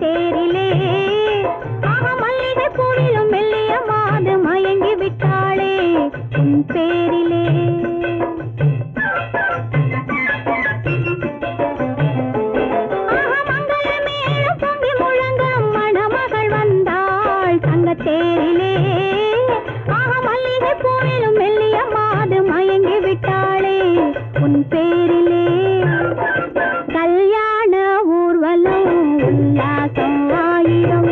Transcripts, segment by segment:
தேரிலே மல்லிகை பூவிலும் மெல்லிய மாது மயங்கி விட்டாளே உன் பேரிலே. தேரிலே மல்லிகை பூவிலும் மெல்லிய மாது மயங்கி விட்டாளே உன் பேரிலே. கல்யாண ஊர்வலம் உல்லாசம் ஆயிரம்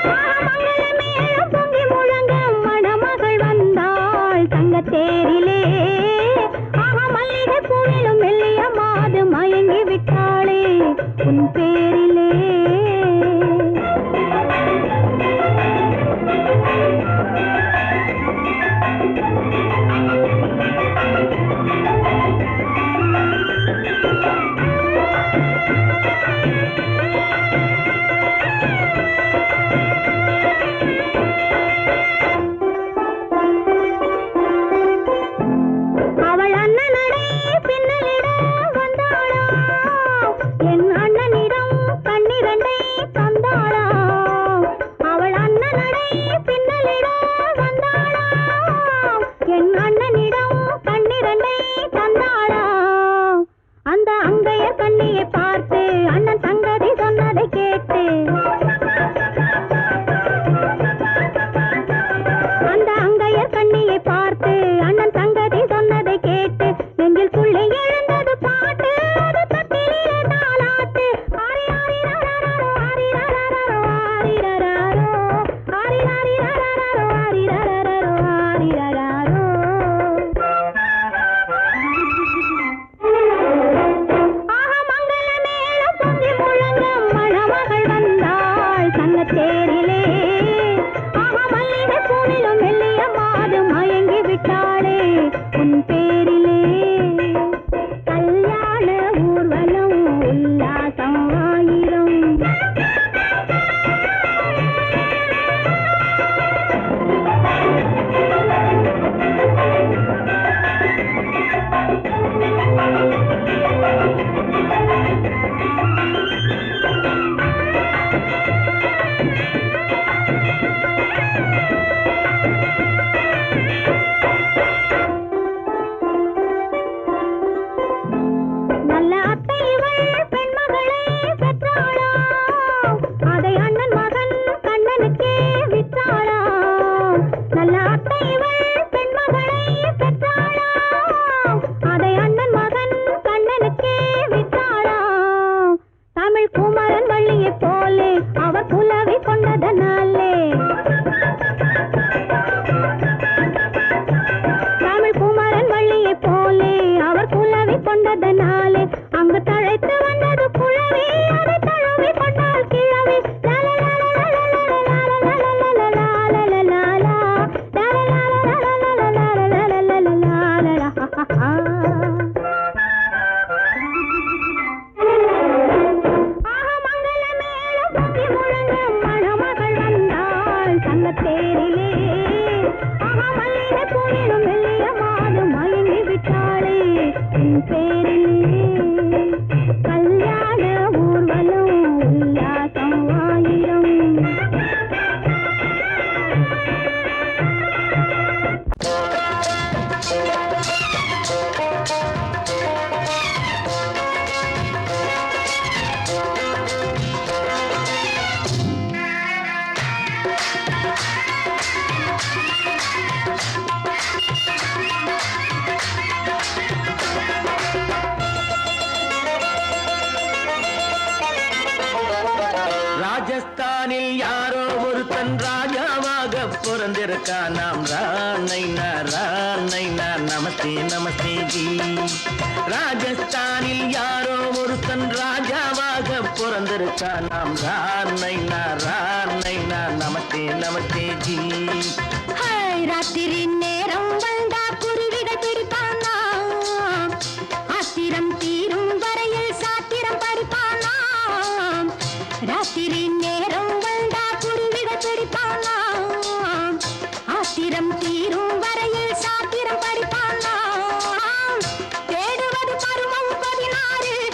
மங்களமேளம் பொங்கி முழங்க மணமகள் வந்தாள் தங்க தேரிலே மல்லிகை பூவிலும் மெல்லிய மாது மயங்கி விட்டாளே உன் பேரிலே. ராஜஸ்தானில் யாரோ ஒருத்தன் ராஜாவாக பிறந்திருக்கான். நாம் ராணைனா நமஸ்தே நமஸ்தே ஜி. ராஜஸ்தானில் யாரோ ஒருத்தன் ராஜாவாக பிறந்திருக்கான். நாம் ராணைனா நமஸ்தே நமஸ்தே ஜி. ராத்திரி நேரம் வந்தா குருவிகள் பிடிப்பானா, ஆத்திரம் தீரும் வரையில் சாத்திரம் படிப்பானா. ராத்திரி நேரம் வந்தா குருவிகள் பிடிப்பானா, ஆத்திரம் தீரும் வரையில் சாத்திரம் படிப்பானா. தேடுவது பருவம் 16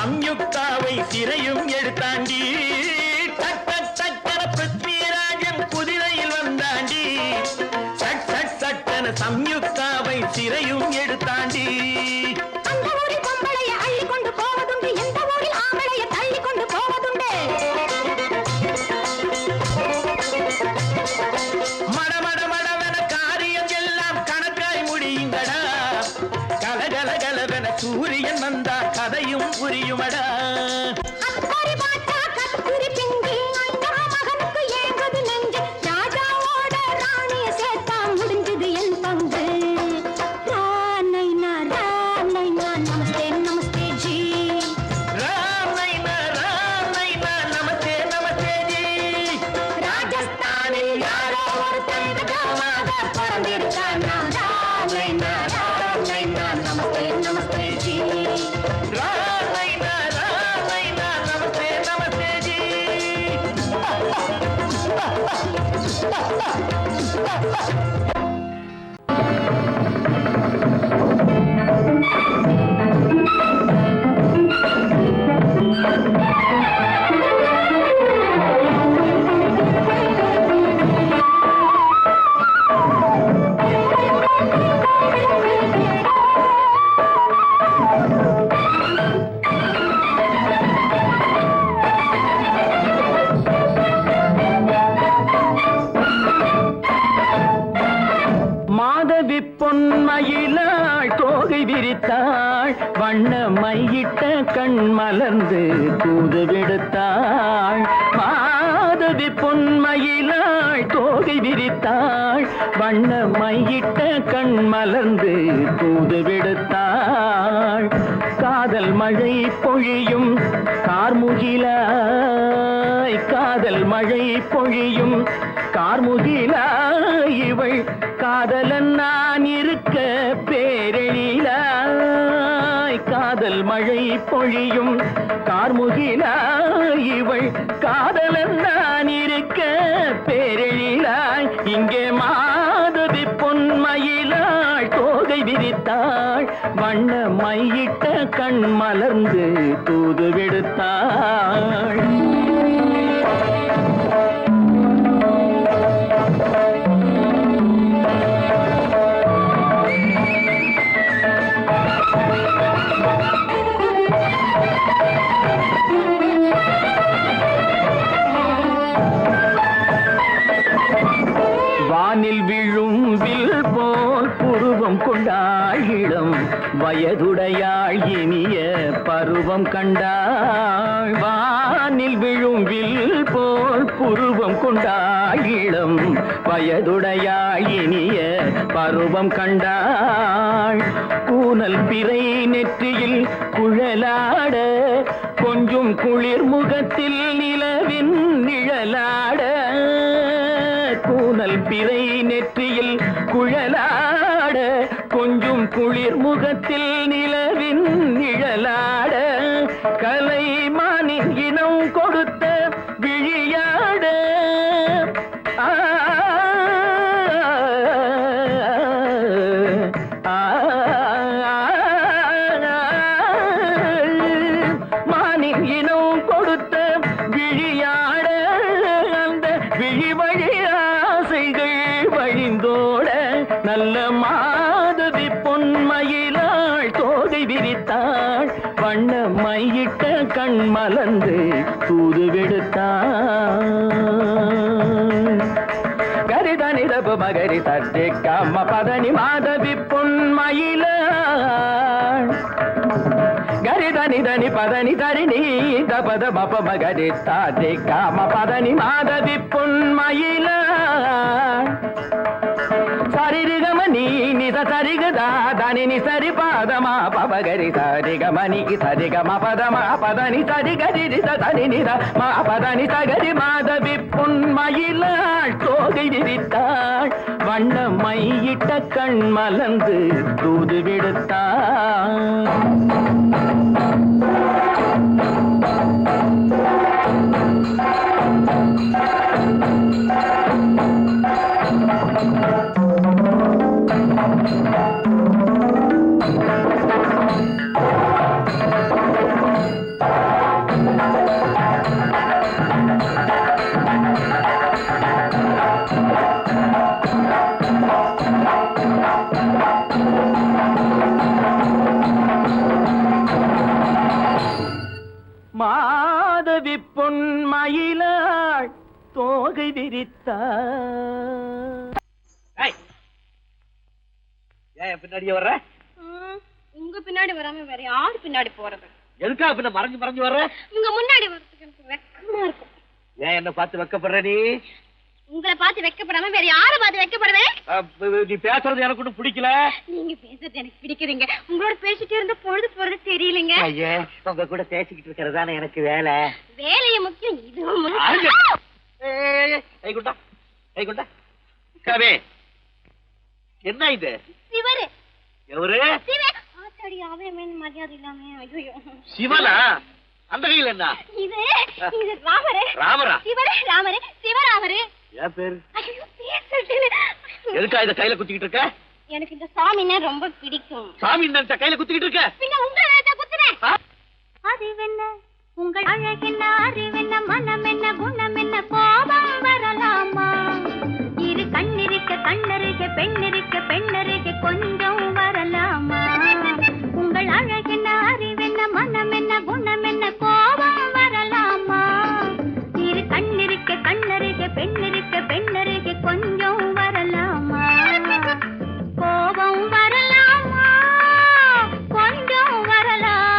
சம்யுக்தாவை சிறையும் எடுத்தாண்டி டக் டக் டக்கன பிருத்விராஜன் குதிரையில் வந்தாண்டி சட் சட் சட்டன சம்யுக்தாவை சிறையும் எடுத்தாண்டி அந்த ஊரில் பொம்பளைய அள்ளி கொண்டு போவதுண்டு எந்த ஊரில் ஆம்பளைய தள்ளி கொண்டு போவதுண்டு மட மட மடவன காரியம் எல்லாம் கணக்காய் முடியுங்கடா கலகல கலவன சூரியன் வந்தா கதையும் புரியுமடா அத்தாரி பாட்டா கத்திரி பிங்கி அண்ணா மகனுக்கு ஏங்குது நெஞ்சு ராஜாவோட ராணிய சேர்த்தா முடிஞ்சது என் பங்கு ராமைனா நமஸ்தே நமஸ்தே ஜி ராம் நைனா நமஸ்தே நமஸ்தே ஜி ராஜஸ்தானில் யாரோ ஒருத்தன் ராமாக பிறந்திருக்கானா ராமைனா நமஸ்தே நமஸ்தே ஜி ராம் நைனா நமஸ்தே நமஸ்தே ஜி மாதவி பொன்மயிலாள் தோகை விரித்தாள் வண்ண மையிட்ட கண் மலர்ந்து தூது விடுத்தாள் மாதவி பொன்மயிலாள் தோகை விரித்தாள் வண்ண மையிட்ட கண் மலர்ந்து தூது விடுத்தாள் காதல் மழை பொழியும் கார்முகிலாய் காதல் மழை பொழியும் கார்முகிலாய் இவள் காதலன் நான் இருக்க பேரெழிலாய் காதல் மழை பொழியும் கார்முகிலாய் இவள் காதலன் நான் இருக்க பேரெழிலாய் இங்கே மாதவி பொன்மயிலாள் தோகை விரித்தாள் வண்ண மையிட்ட கண் மலர்ந்து தூது விடுத்தாள் வானில் விழும் வில் போல் புருவம் கொண்டாள் இளம் வயதுடையாள் இனிய பருவம் கண்டாள் வானில் விழும் வில் போல் புருவம் கொண்டாள் இளம் வயதுடையாள் இனிய பருவம் கண்டாள் கூனல் பிறை நெற்றியில் குழலாட கொஞ்சம் குளிர் முகத்தில் நிலவின் நிழலாட கூனல் பிறை நெற்றியில் குழலாட கொஞ்சம் குளிர் முகத்தில் நிலவின் நிழலாட கலைமானின் இனம் கொடுத்த விழியாட மானின் இனம் கொடுத்த விழியாட அந்த விழி வழி ஆசைகள் வழிந்தோட நல்ல மாதவி பொன்மயிலாள் தோகை விரித்தாள் வண்ண மையிட்ட கண் மலர்ந்து தூது விடுத்தாள் கரிதனி தப மகரி தட்டி கம்ம பதனி மாதவி பொன்மயிலாள் கரிதனி தனி பதனி தரிணி தபத மப மகரி தாட்டி காம பதனி மாதவி பொன்மயிலாள் சரிகமணி நித சரிகதா தனி சரி பாதமா பபகரி சரிகமணிக்கு சரிகம பதமா பதனி சரிகரி தனி நித மா பதனி சகரி மாதவி பொன்மயிலாள் தோகை விரித்தாள் வண்ண மையிட்ட கண் மலர்ந்து தூது விடுத்தாள் தோகை விரித்தார். ஏன் பின்னாடியே வர்ற? உங்க பின்னாடி வராம வேற யாரு பின்னாடி போறது? எதுக்கா பின்ன மறைஞ்சு மறைஞ்சு வர்ற? உங்க முன்னாடி வரதுக்கு எனக்கு வெக்கமா இருக்கும். ஏன் என்ன பார்த்து வெக்கப்படுற நீ? உங்களை பார்த்து வெக்கப்படாம வேற யாரை பார்த்து வெக்கப்படுவேன்? நீ பேசுறது எனக்கு ஒன்றும் பிடிக்கல. நீங்க பேசுறது எனக்கு பிடிக்கிறீங்க. உங்களோட பேசிட்டே இருந்த பொழுது போறது தெரியலங்க. ஐயே, உங்க கூட பேசிக்கிட்டு இருக்கிறதானே எனக்கு வேலை. வேலைய முக்கியம், இது கவே என்ன இது? சிவரு எவரு? ஆத்தாடி, அவன் மரியாதை இல்லாம. ஐயோ, சிவனா? அந்த கையில் என்ன? இது ராமரு. ராமரா? சிவரு ராமரு, சிவராமரு. ஏன் பேரு? ஐயோ, பேர் சொல்லிட்டேனே. எதுக்கா இத கையில குத்திக்கிட்டு இருக்க? எனக்கு இந்த சாமின்னா ரொம்ப பிடிக்கும். சாமி இந்த கையில குத்திக்கிட்டு இருக்க? பின்ன உங்களை குத்துறேன். அறிவென்ன உங்கள் அழகென்ன, அறிவென்ன மனம் என்ன, குணம் என்ன, கோபம் வரலாமா? இரு கண்ணிருக்க கண்ணருக, பெண்ணிருக்க பெண்ணருக, கொஞ்சம் வரலாமா? உங்கள் அழகென்ன, அறிவென்ன மனம் என்ன, குணம் என்ன, கோபம் வரலாமா? இரு கண்ணிருக்க கண்ணருக, பெண்ணிருக்க பெண்ணருக, கொஞ்சம் வரலாமா? கோபம் வரலாமா? கொஞ்சம் வரலாமா?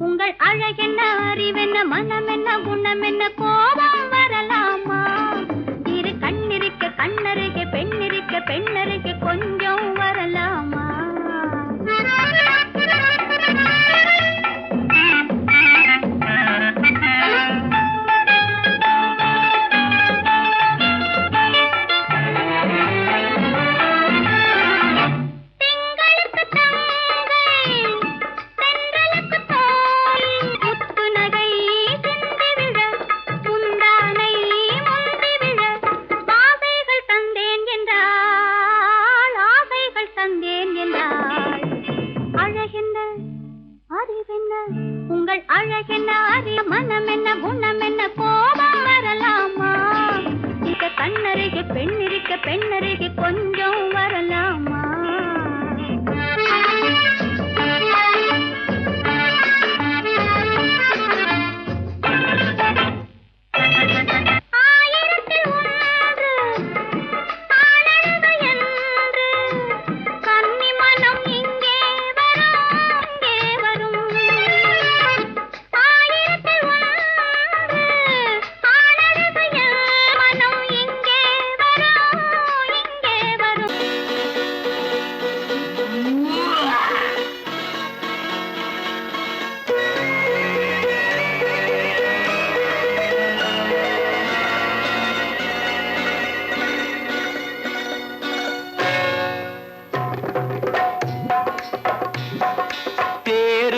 உங்கள் அழகென்ன, அறிவென்ன மனம் என்ன, குணம் என்ன, கோபம் வரலாமா? இரு கண்ணிருக்க கண்ணருக, பெண்ணிருக்க பெண்ணருக, கொஞ்சம் வரலாமா? உங்கள் அழகென்ன, அறிய மனம் என்ன, குணம் என்ன, கோபம் வரலாமா? இந்த கண்ணருக பெண்ணிருக்க பெண்ணருக, கொஞ்சம் வரலாமா?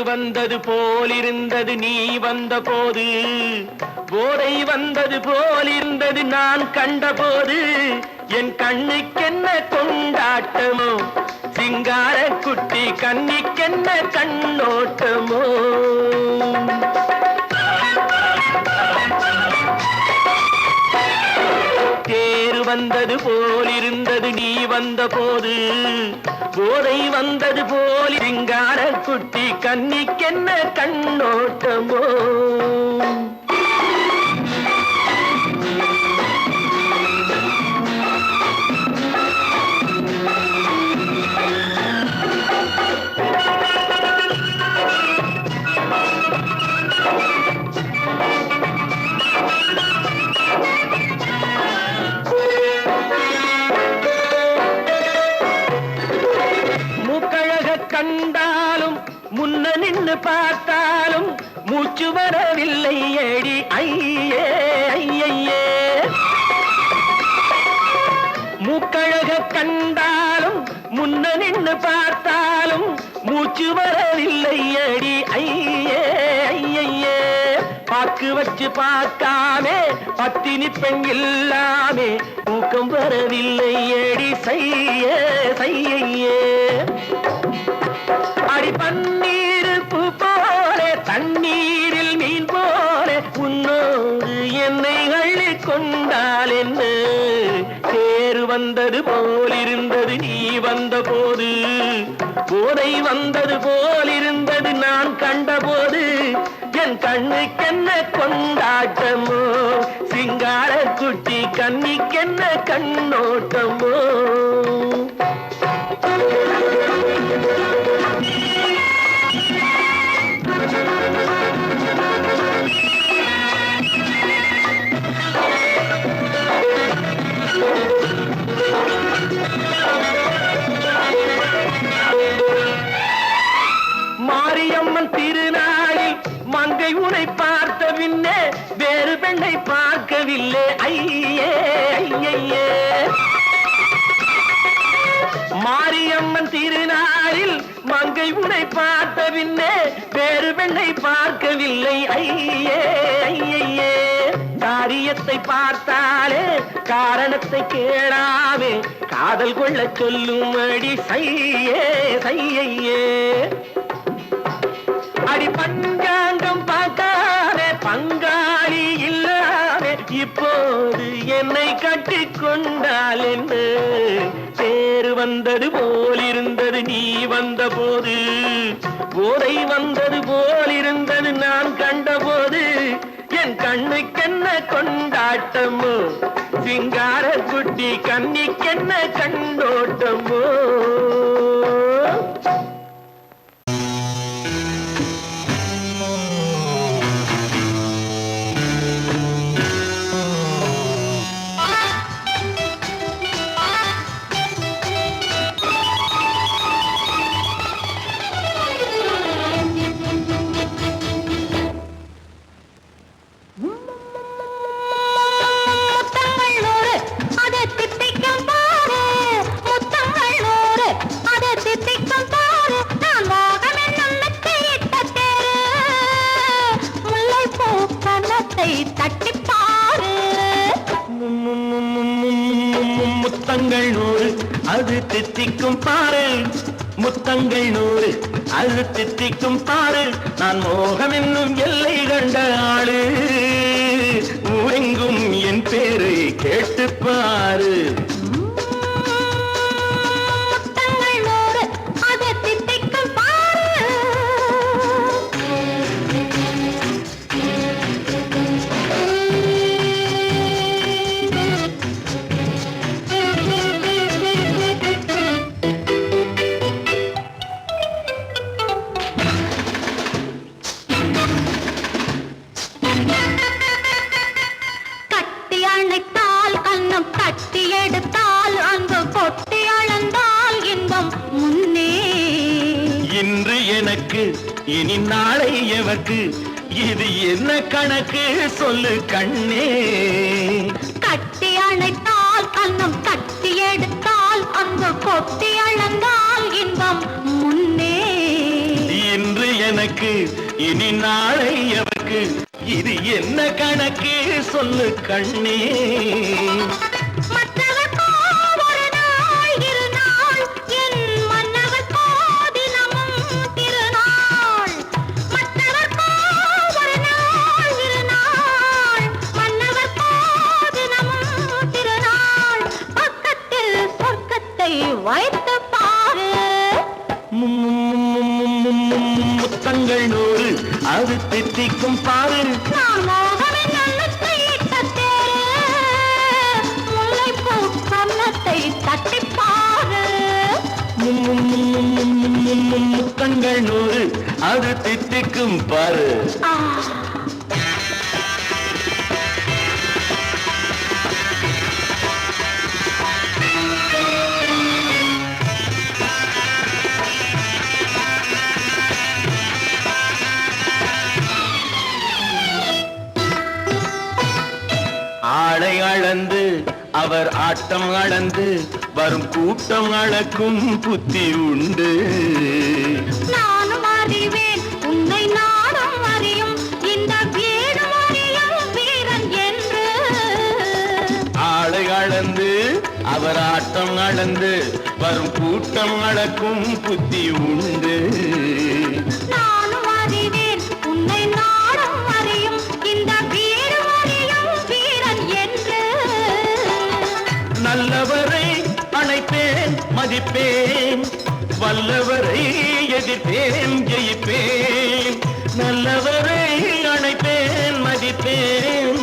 வந்தது போலிருந்தது நீ வந்த போது, போதை வந்தது போலிருந்தது நான் கண்டபோது, என் கண்ணுக்கென்ன கொண்டாட்டமோ, சிங்கார குட்டி கண்ணிக்கென்ன கண்ணோட்டமோ. தேர் வந்தது போலிருந்தது நீ வந்த போது, போதை வந்தது போல் சிங்கார குட்டி கண்ணிக்கென்ன கண்ணோட்டமோ. கண்டாலும் முன்ன நின்னு பார்த்தாலும் மூச்சு வரவில்லை ஏடி ஐயே ஐயே. மூக்கழக கண்டாலும் முன்ன நின்னு பார்த்தாலும் மூச்சு வரவில்லை அடி ஐயே ஐயே பாக்கு வச்சு பார்க்காமே பத்தினி பெண் இல்லாமே தூக்கம் வரவில்லை அடி செய்ய செய்யே அடி பன்னீர் பூ போல தண்ணீரில் மீன் போல உன்னோடு என்னை அள்ளி கொண்டால் என்ன தேர் வந்தது போலிருந்தது நீ வந்த போது போதை வந்தது போலிருந்தது நான் கண்டபோது என் கண்ணுக்கென்ன கொண்டாட்டமோ சிங்கார குட்டி கண்ணிக்கென்ன கண்ணோட்டமோ மாரியம்மன் திருநாளில் மங்கை உனை பார்த்த பின்னே வேறு பெண்ணை பார்க்கவில்லை ஐயே ஐயே மாரியம்மன் திருநாளில் மங்கை உனை பார்த்த பின்னே வேறு பெண்ணை பார்க்கவில்லை ஐயே ஐயே காரியத்தை பார்த்தாலே காரணத்தை கேளாவே காதல் கொள்ள சொல்லும் அடி செய்யே செய்யே அடி பஞ்சாங்கம் பார்க்காதே பங்காளி இல்லாமே இப்போது என்னை கட்டி கொண்டால் என்று தேர் வந்தது போலிருந்தது நீ வந்த போது போதை வந்தது போலிருந்தது நான் கண்டபோது என் கண்ணுக்கென்ன கொண்டாட்டமோ சிங்கார குட்டி கண்ணிக்கென்ன கண்டோட்டமோ முத்தங்கள் நூறு அது தித்திக்கும் பாரு முத்தங்கள் நூறு அது தித்திக்கும் பாரு நான் மோகம் என்னும் எல்லை கண்ட ஆளு ஊரெங்கும் என் பேரை கேட்டு பாரு இனி நாளை எவர்க்கு இது என்ன கணக்கு சொல்லு கண்ணே கட்டி அணைத்தால் கண்ணம் கட்டி எடுத்தால் அங்கு கொட்டி அளந்தால் இன்பம் முன்னே இன்று எனக்கு இனி நாளை எவர்க்கு இது என்ன கணக்கு சொல்லு கண்ணே வைத்து பாரு முத்தங்கள் நூறு அது தித்திக்கும் பாரு நான் மோகனின் அன்னத்தை இட்ட முல்லைப்பூ கன்னத்தை தட்டி பாரு முத்தங்கள் நூறு அது தித்திக்கும் பாரு ஆளை அளந்து அவர் ஆட்டம் அளந்து வரும் கூட்டம் அளக்கும் புத்தி உண்டு. நானும் அறிவேன் உன்னை நாடும் அறியும் இந்த வீடும் அறியும் வீரன் என்று. ஆளை அளந்து அவர் ஆட்டம் அளந்து வரும் கூட்டம் அளக்கும் புத்தி உண்டு. நானும் அறிவேன் உன்னை நாடும் அறியும் இந்த வீடும் அறியும் வீரன் என்று. நல்லவரை அணைப்பேன் மதிப்பேன், வல்லவரை எதிர்ப்பேன் ஜெயிப்பேன். நல்லவரை அணைப்பேன் மதிப்பேன்,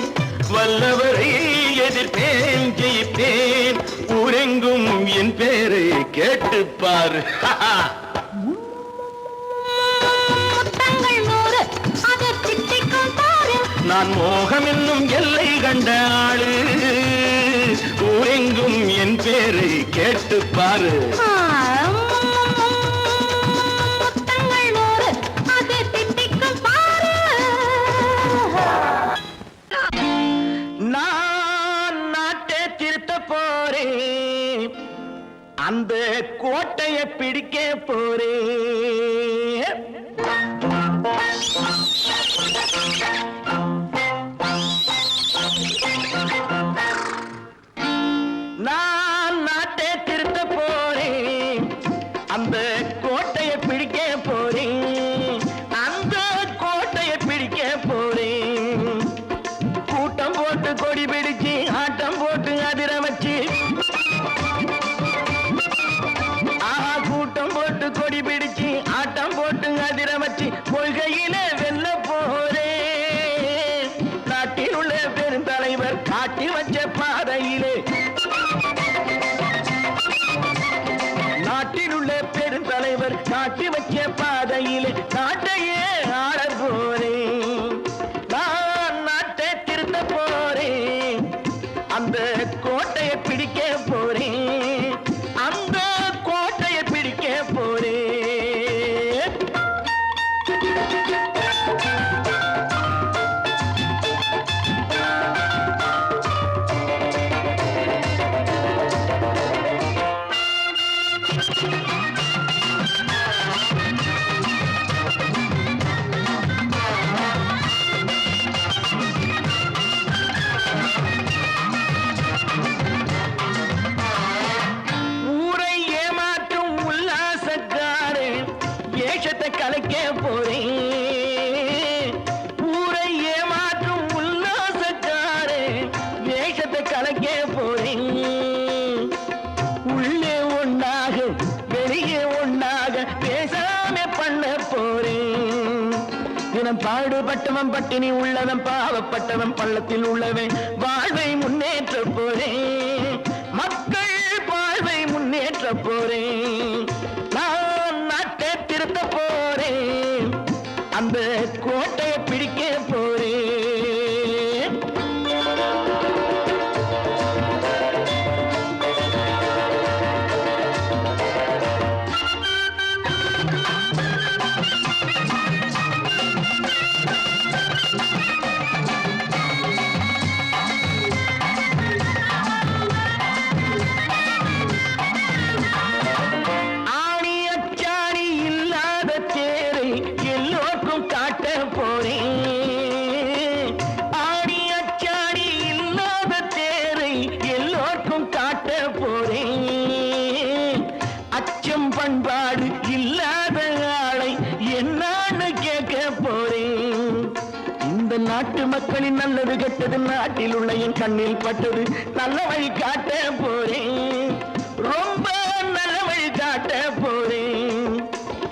வல்லவரை எதிர்ப்பேன் ஜெயிப்பேன். ஊரெங்கும் என் பேரை கேட்டுப்பார். முத்தங்கள் 100 அது தித்திக்கும் பாரு. நான் மோகம் என்னும் எல்லை கண்ட ஆளு, ஊரெங்கும் என் பேரை கேட்டுப்பாரு. முத்தங்கள் 100 அது தித்திக்கும் பாரு. நான் நாட்டை திருத்த போறேன், அந்த கோட்டையை பிடிக்க போறேன். நான் நாட்டை திருத்த போறேன், அந்த கோட்டையை பிடிக்க போறேன். அந்த கோட்டையை பிடிக்க போறேன். கூட்டம் போட்டு கொடி பிடிச்சு ஆட்டம் போட்டு அதிர வச்சு, கூட்டம் போட்டு கொடி பிடிச்சு ஆட்டம் போட்டு அதிர வச்சு கொள்கையில வெல்ல போறேன். நாட்டில் உள்ள பெருந்தலைவர் காட்டி வச்ச பாதையிலே, நாட்டில் உள்ள பெருந்தலைவர் காட்டி வச்ச பாதையிலே நாட்டையே ஆள போறேன். நான் நாட்டை திருத்த போறேன், அந்த கோட்டையை பிடிக்க போறேன். அந்த கோட்டையை பிடிக்க போறேன். ஊரை ஏமாற்றும் உல்லாசக்காரே ஏஷத்தை கலைக்க போறேன். ஊரை ஏமாற்றும் உல்லாசக்காரே வேஷத்தை கலைக்க போறேன். உள்ளே ஒண்ணாக வெளியே ஒண்ணாக பேசாம பண்ண போறேன். தினம் பாடுபட்டவன் பட்டினி உள்ளவன் பாவப்பட்டவன் பள்ளத்தில் உள்ளவன் வாழ்வை முன்னேற்ற போறேன். மக்கள் வாழ்வை முன்னேற்ற போறேன். நான் நாட்டை திருத்த போறேன், அந்த கோட்டையை பிடிக்க போறேன். ஆணி அச்சாணி இல்லாத தேரை எல்லோருக்கும் காட்ட போறேன். ஆணி அச்சாணி இல்லாத தேரை எல்லோருக்கும் காட்ட போறேன். அச்சம் பண்பாடு இல்லாத ஆளை என்னான்னு கேட்க போறேன். இந்த நாட்டு மக்களின் நல்லது கெட்டது நாட்டில் உள்ள என் கண்ணில் பட்டது. நல்ல வழி காட்ட போறேன், ரொம்ப நல்ல வழி காட்ட போறேன்.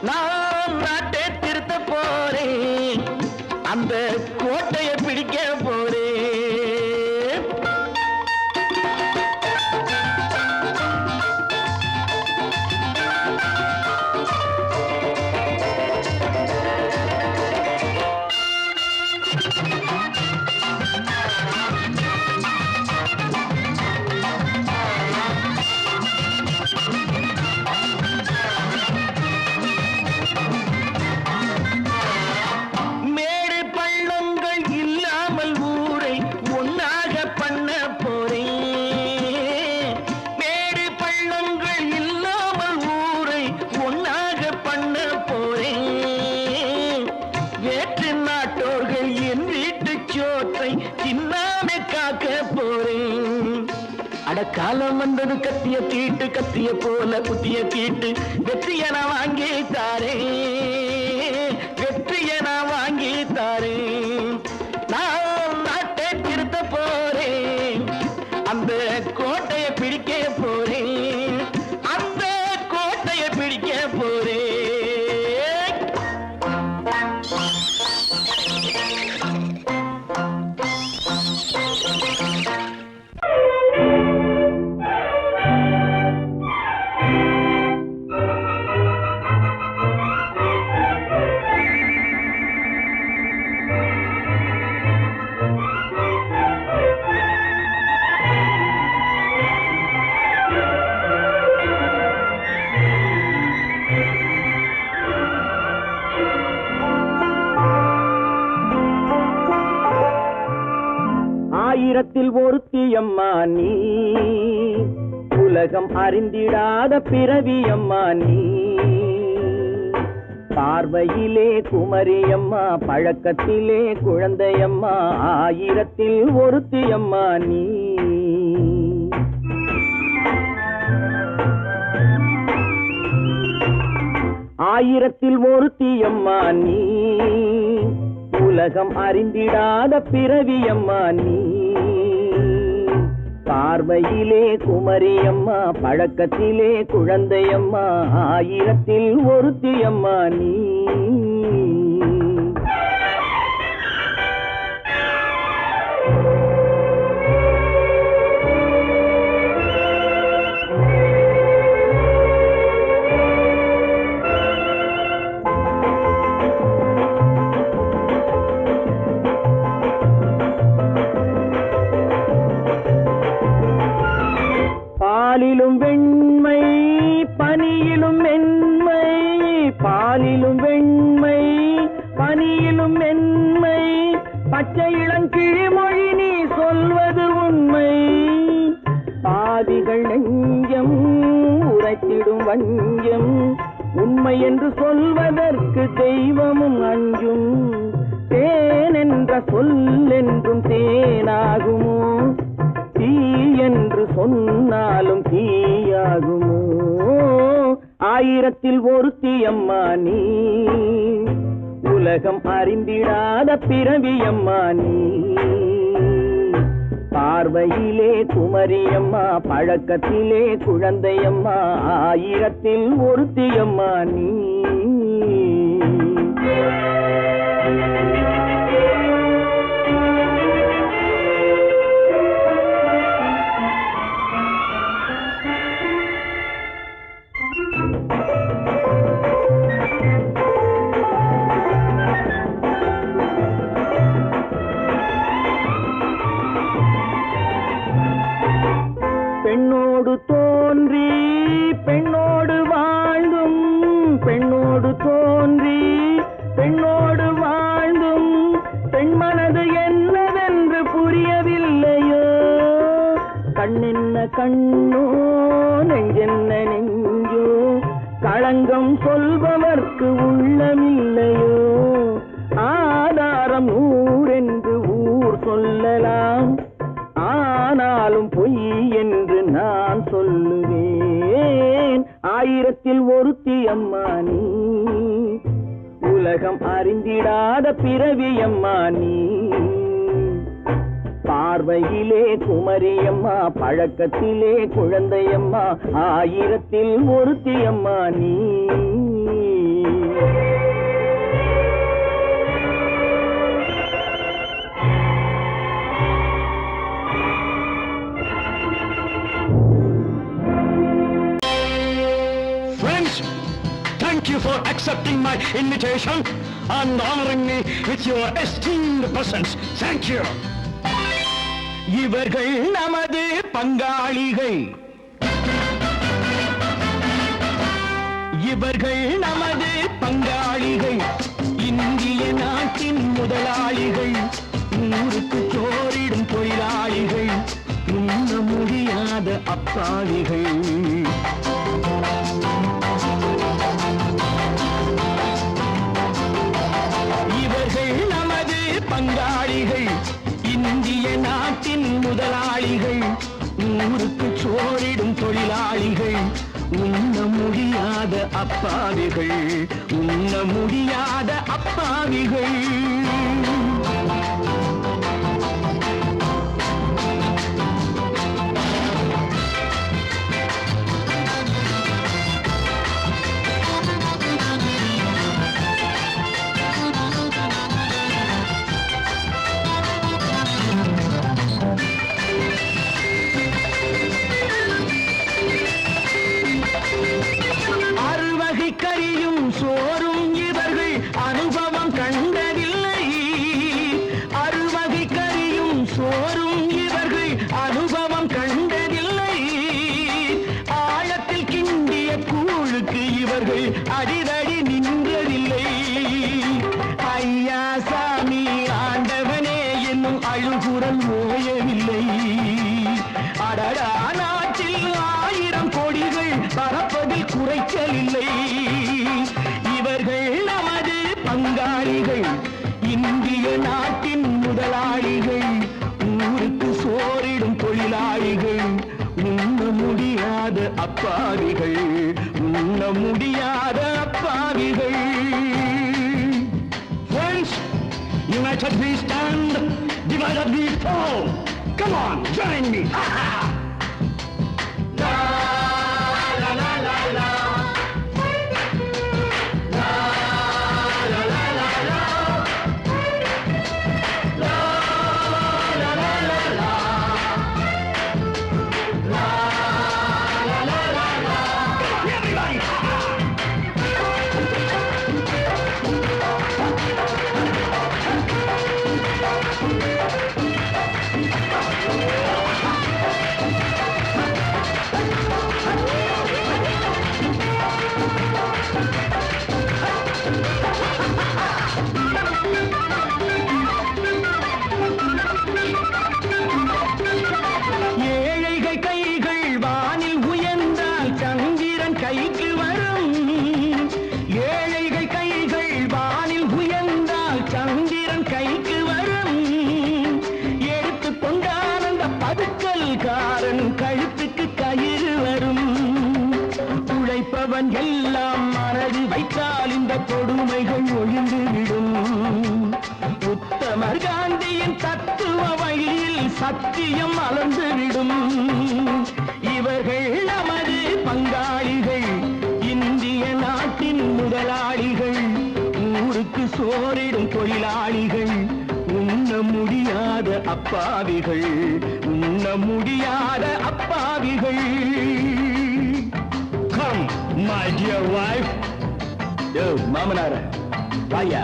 நான் நாட்டை திருத்த போறேன், அந்த கோட்டையை பிடிக்க போறேன். மேடு பள்ளம் காலம் வந்தது கத்திய போல குத்திய தீட்டு வெற்றிய நான் வாங்கி தாரே நான் நாட்டை திருத்த போறேன் அந்த கோட்டையை பிடிக்க போறேன் ஆயிரத்தில் ஒருத்தியம்மா நீ உலகம் அறிந்திடாத பிறவியம்மா நீ பார்வையிலே குமரியம்மா பழக்கத்திலே குழந்தையம்மா ஆயிரத்தில் ஒருத்தியம்மா நீ ஆயிரத்தில் ஒருத்தியம்மா நீ உலகம் அறிந்திடாத பிறவியம்மா நீ பார்வையிலே குமரியம்மா பழக்கத்திலே குழந்தையம்மா ஆயிரத்தில் ஒருத்தியம்மா நீ பாலிலும் வெண்மை பனியிலும் மென்மை பாலிலும் வெண்மை பனியிலும் மென்மை பச்சை இளங்கிழிமொழி நீ சொல்வது உண்மை பாதிகள் நெஞ்சம் உரைத்திடும் வஞ்சம் உண்மை என்று சொல்வதற்கு தெய்வமும் அஞ்சும் தேன் என்ற சொல் என்றும் தேனாகுமோ தீ என்று சொன்னாலும் தீயாகுமோ ஆயிரத்தில் ஒருத்தியம்மா நீ உலகம் அறிந்திடாத பிறவியம்மா நீ பார்வையிலே குமரியம்மா பழக்கத்திலே குழந்தையம்மா ஆயிரத்தில் ஒருத்தியம்மா நீ பெண்ணோடு தோன்றி பெண்ணோடு வாழ்ந்தும் பெண்ணோடு தோன்றி பெண்ணோடு வாழ்ந்தும் பெண் மனது என்னவென்று புரியவில்லையோ கண்ணென்ன கண்ணோ நெஞ்சென்ன நெஞ்சோ களங்கம் சொல்பவர்க்கு உள்ளமில்லையோ ஆதாரம் ஊரென்று ஊர் சொல்லலாம் ஆனாலும் பொய் என்று நான் சொல்லுவேன் ஆயிரத்தில் ஒருத்தியம்மா நீ உலகம் அறிந்திடாத பிறவியம்மா நீ பார்வையிலே குமரியம்மா பழக்கத்திலே குழந்தையம்மா ஆயிரத்தில் ஒருத்தியம்மா நீ Thank you for accepting my invitation and honoring me with your esteemed presence. Thank you. இவர்கள் நமது பங்காளிகள் இவர்கள் நமது பங்காளிகள் இந்திய நாட்டின் முதலாளிகள் ஊருக்கு சோறிடும் தொழிலாளிகள் உண்ண முடியாத அப்பாவிகள் பங்காளிகள் இந்திய நாட்டின் முதலாளிகள் ஊருக்கு சோறிடும் தொழிலாளிகள், உண்ண முடியாத அப்பாவிகள், உண்ண முடியாத அப்பாவிகள். கறியும் சோறும் இவர்கள் அனுபவம் கண்டதில்லை. அறுவகை கறியும் சோறும் இவர்கள் அனுபவம் கண்டதில்லை. ஆழத்தில் கிண்டிய கூழுக்கு இவர்கள் அடிதடி நின்றதில்லை. ஐயா சாமி ஆண்டவனே என்னும் அழுகுரல் ஓயவில்லை. அடடா நாட்டில் 1000 கோடிகள் பறப்பதில் குறைச்சலில்லை. இவர்கள் நமது பங்காளிகள், இந்திய நாட்டின் முதலாளிகள், ஊருக்கு சோறிடும் தொழிலாளிகள், உண்ண முடியாத அப்பாவிகள், உண்ண முடியாத அப்பாவிகள். Friends, united we stand, divided we fall. Come on, join me. எல்லாம் மனது வைத்தால் இந்த கொடுமைகள் ஒழிந்துவிடும். உத்தமர் காந்தியின் தத்துவ வழியில் சத்தியம் மலர்ந்துவிடும். இவர்கள் நமது பங்காளிகள், இந்திய நாட்டின் முதலாளிகள், ஊருக்கு சோறிடும் தொழிலாளிகள், உண்ண முடியாத அப்பாவிகள், உண்ண முடியாத அப்பாவிகள். Come, my dear wife. Yo, Mamanara, vaya.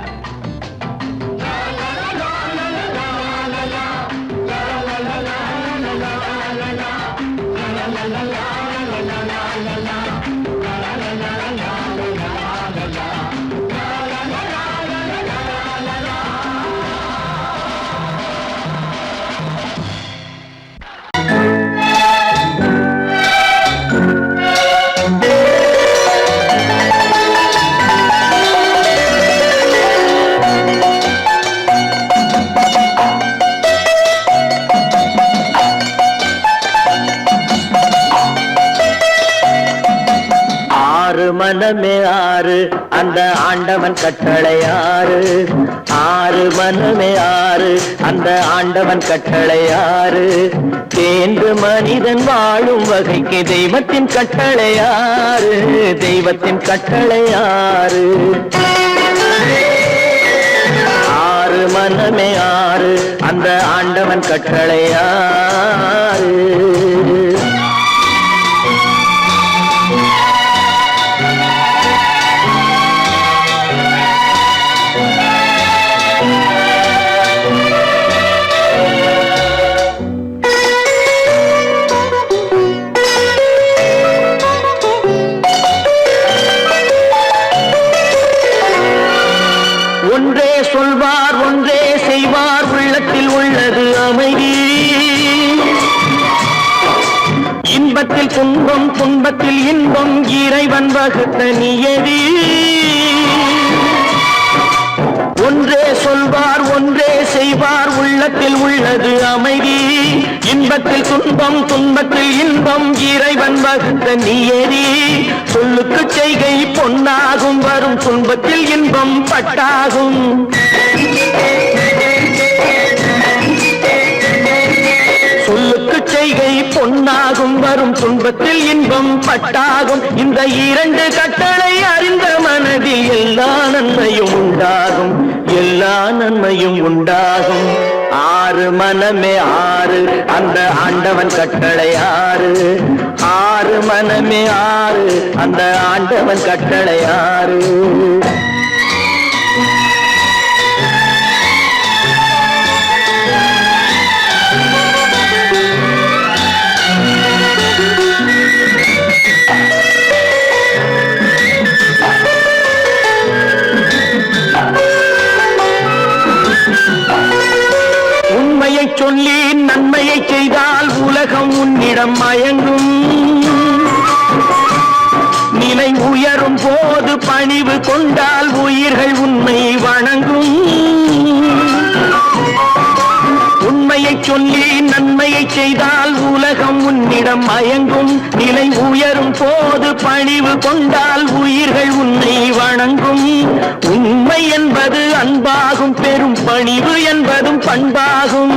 மனமே ஆறு, அந்த ஆண்டவன் கட்டளை ஆறு. ஆறு மனமே ஆறு, அந்த ஆண்டவன் கட்டளை ஆறு. தேர்ந்து மனிதன் வாழும் வகைக்கு தெய்வத்தின் கட்டளை ஆறு, தெய்வத்தின் கட்டளை ஆறு. ஆறு மனமே ஆறு, அந்த ஆண்டவன் கட்டளை ஆறு. ஒன்றே சொல்வார், ஒன்றே செய்வார், உள்ளத்தில் உள்ளது அமைதி. இன்பத்தில் துன்பம், துன்பத்தில் இன்பம், இறைவன் வகுத்த நியதி. ஒன்றே சொல்வார், ஒன்றே செய்வார், உள்ள உள்ளத்தில் உள்ளது அமைதி. இன்பத்தில் துன்பம், துன்பத்தில் இன்பம், இறைவன் வகுத்த நியதி. சொல்லுக்கு செய்கை பொன்னாகும், வரும் துன்பத்தில் இன்பம் பட்டாகும். சொல்லுக்கு செய்கை பொன்னாகும், வரும் துன்பத்தில் இன்பம் பட்டாகும். இந்த இரண்டு கட்டளை அறிந்த மனதில் எல்லா நன்மையும் உண்டாகும், எல்லா நன்மையும் உண்டாகும். ஆறு மனமே ஆறு, அந்த ஆண்டவன் கட்டளை ஆறு. ஆறு மனமே ஆறு, அந்த ஆண்டவன் கட்டளை ஆறு. உண்மையை சொல்லி நன்மையை செய்தால் உலகம் உன்னிடம் மயங்கும். நிலை உயரும் போது பணிவு கொண்டால் உயிர்கள் உன்னை வணங்கும். உண்மையை சொல்லி நன்மையை செய்தால் உலகம் உன்னிடம் மயங்கும். நிலை உயரும் போது பணிவு கொண்டால் உயிர்கள் உன்னை வணங்கும். உண்மை என்பது அன்பாகும், பெரும் பணிவு என்பதும் பண்பாகும்.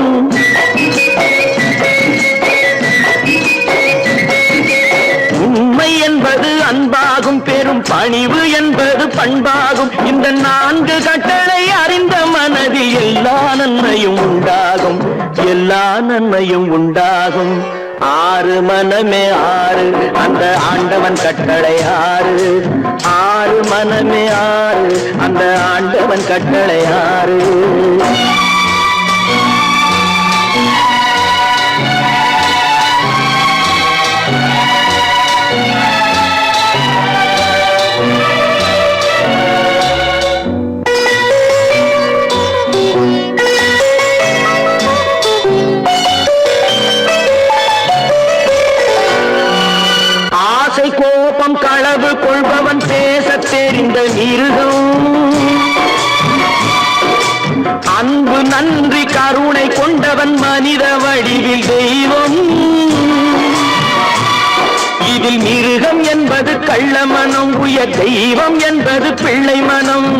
உண்மை என்பது அன்பாகும், பெரும் பணிவு என்பது பண்பாகும். இந்த நான்கு கட்டளை அறிந்த மனதில் எல்லா நன்மையும் உண்டாகும், எல்லா நன்மையும் உண்டாகும். ஆறு மனமே ஆறு, அந்த ஆண்டவன் கட்டளை ஆறு. ஆறு மனமே ஆறு, அந்த ஆண்டவன் கட்டளை ஆறு. கோபம் களவு கொள்பவன் பேசத் தெரிந்த மிருகம். அன்பு நன்றி கருணை கொண்டவன் மனித வடிவில் தெய்வம். இதில் மிருகம் என்பது கள்ள மனம், உயர் தெய்வம் என்பது பிள்ளை மனம்.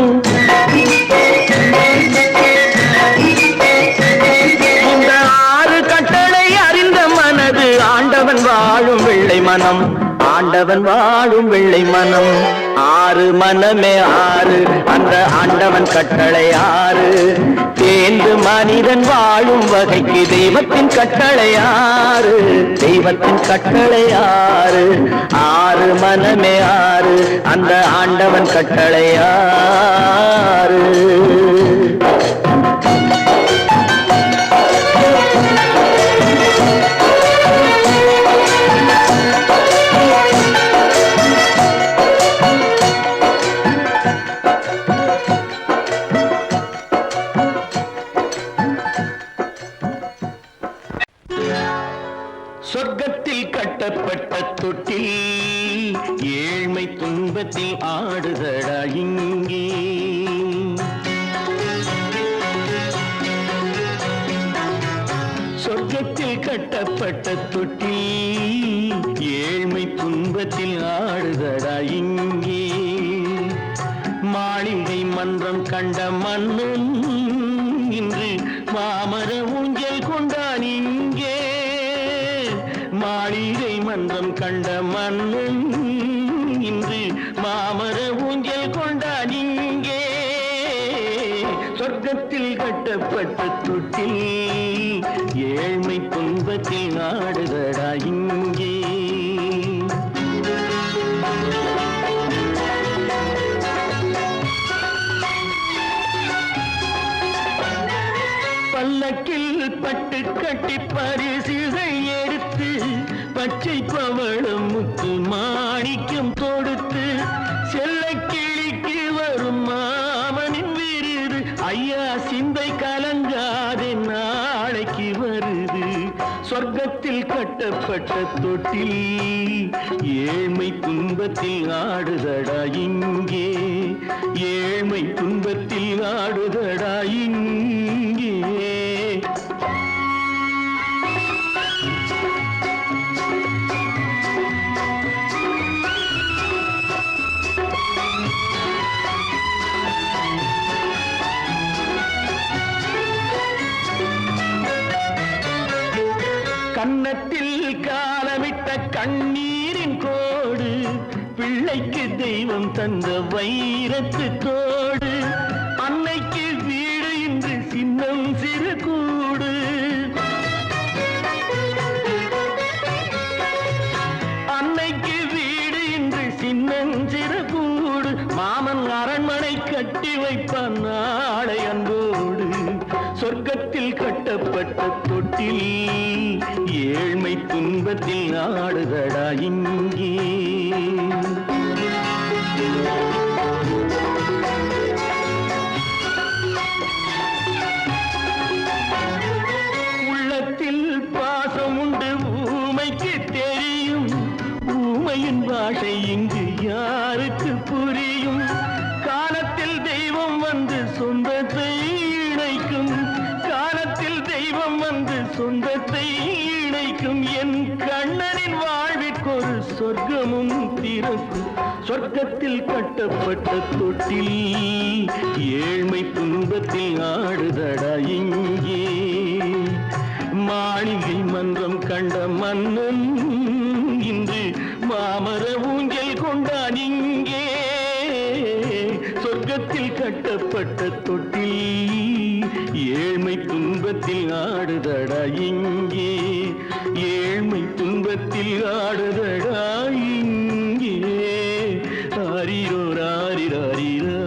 இந்த ஆறு கட்டளை அறிந்த மனது ஆண்டவன் வாழும் வெள்ளை மனம், ஆண்டவன் வாழும் வெள்ளை மனம். ஆறு மனமே ஆறு, அந்த ஆண்டவன் கட்டளை ஆறு. தேர்ந்து மனிதன் வாழும் வகைக்கு தெய்வத்தின் கட்டளை ஆறு, தெய்வத்தின் கட்டளை ஆறு. ஆறு மனமே ஆறு, அந்த ஆண்டவன் கட்டளை ஆறு. சொர்க்கத்தில் கட்டப்பட்ட தொட்டில் ஏழ்மை துன்பத்தில் ஆடுதடா இங்கே. சொர்க்கத்தில் கட்டப்பட்ட தொட்டில் ஏழ்மை துன்பத்தில் ஆடுதடா இங்கே. மாளிகை மன்றம் கண்ட மன்னன் இன்று மாமர ஊஞ்சல் கொண்டான் இங்கே. மாளிகை மன்றம் கண்ட மன்னன் இன்று மாமர ஊஞ்சல் கொண்டான் இங்கே. சொர்க்கத்தில் கட்டப்பட்ட தொட்டில் ஏழ்மை துன்பத்தில் நாடுதடா இங்கே. பல்லக்கில் பட்டு கட்டி பரிசுகள் எடுத்து பச்சை பவளம் முத்து மாணிக்கம் தொடுத்து செல்ல கிளிக்கு வரும் மாமனின் விருது. ஐயா சிந்தை கலங்காதே நாளைக்கு வருது. சொர்க்கத்தில் கட்டப்பட்ட தொட்டில் ஏழ்மை துன்பத்தில் ஆடுதடா இங்கே. ஏழ்மை துன்பத்தில் ஆடுதடா இங்கே. கன்னத்தில் காலமிட்ட கண்ணீரின் கோடு பிள்ளைக்கு தெய்வம் தந்த வைரத்து தோடு அன்னைக்கு வீடு இன்று சின்னம் சிறு கூடு அன்னைக்கு வீடு இன்று சின்னஞ்சிறு கூடு மாமன் அரண்மனை கட்டி வைப்பான் நாளை அன்போடு சொர்க்கத்தில் கட்டப்பட்ட தொட்டில் ஏழ்மை துன்பத்தில் ஆடுதடா இங்கே உள்ளத்தில் பாசம் உண்டு ஊமைக்கு தெரியும் ஊமையின் பாஷை இங்கு யாருக்கு புரியும் காலத்தில் தெய்வம் வந்து சொந்தத்தை இணைக்கும் காலத்தில் தெய்வம் வந்து சொந்தத்தை இணைக்கும் என் கண்ணனின் வாழ்விற்கொரு சொர்க்கமும் திறக்கும் சொர்க்கத்தில் கட்டப்பட்ட தொட்டில் ஏழ்மை துன்பத்தில் ஆடுதடா இங்கே மாளிகை மன்றம் கண்ட மன்னன் இன்று மாமர ஊஞ்சல் கொண்டான் இங்கே சொர்க்கத்தில் கட்டப்பட்ட தொட்டில் ஏழ்மை துன்பத்தில் ஆடுதடா இங்கே ஏழ்மை துன்பத்தில் ஆடுதடா இங்கே ஆரிரோ ராரிராரிரா